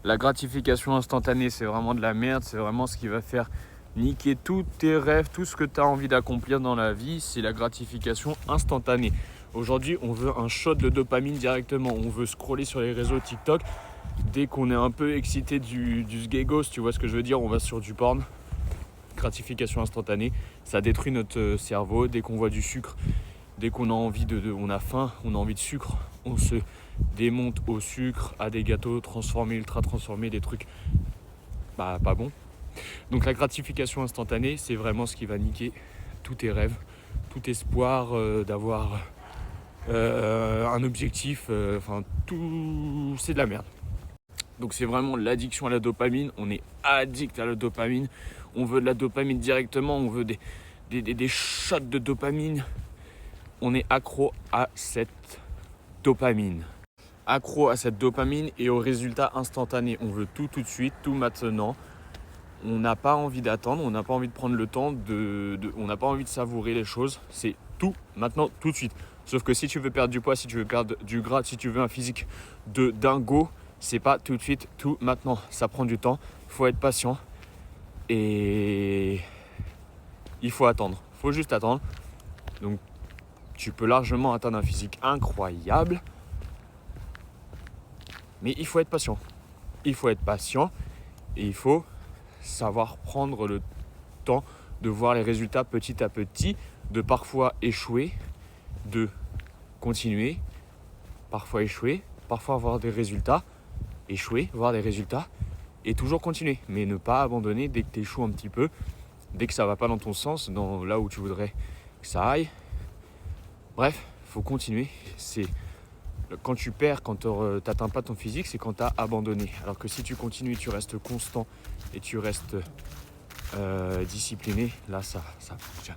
La gratification instantanée, c'est vraiment de la merde. C'est vraiment ce qui va faire niquer tous tes rêves, tout ce que tu as envie d'accomplir dans la vie. C'est la gratification instantanée. Aujourd'hui, on veut un shot de dopamine directement. On veut scroller sur les réseaux TikTok. Dès qu'on est un peu excité du sgegos, tu vois ce que je veux dire, on va sur du porn. Gratification instantanée, ça détruit notre cerveau. Dès qu'on voit du sucre, dès qu'on a envie on a faim, on a envie de sucre, on se démonte au sucre, à des gâteaux transformés, ultra transformés, des trucs pas bons. Donc la gratification instantanée, c'est vraiment ce qui va niquer tous tes rêves, tout espoir d'avoir un objectif, tout, c'est de la merde. Donc c'est vraiment l'addiction à la dopamine, on est addict à la dopamine, on veut de la dopamine directement, on veut des shots de dopamine. On est accro à cette dopamine. Accro à cette dopamine et au résultat instantané. On veut tout de suite, tout maintenant. On n'a pas envie d'attendre, on n'a pas envie de prendre le temps, on n'a pas envie de savourer les choses. C'est tout maintenant, tout de suite. Sauf que si tu veux perdre du poids, si tu veux perdre du gras, si tu veux un physique de dingo, c'est pas tout de suite, tout maintenant. Ça prend du temps, il faut être patient et il faut attendre. Il faut juste attendre. Donc tu peux largement atteindre un physique incroyable, mais il faut être patient. Il faut être patient et il faut savoir prendre le temps de voir les résultats petit à petit, de parfois échouer, de continuer, parfois échouer, parfois avoir des résultats, échouer, voir des résultats et toujours continuer. Mais ne pas abandonner dès que tu échoues un petit peu, dès que ça ne va pas dans ton sens, dans là où tu voudrais que ça aille. Bref, il faut continuer. C'est quand tu perds, quand tu n'atteins pas ton physique, c'est quand tu as abandonné. Alors que si tu continues, tu restes constant et tu restes discipliné, là ça fonctionne.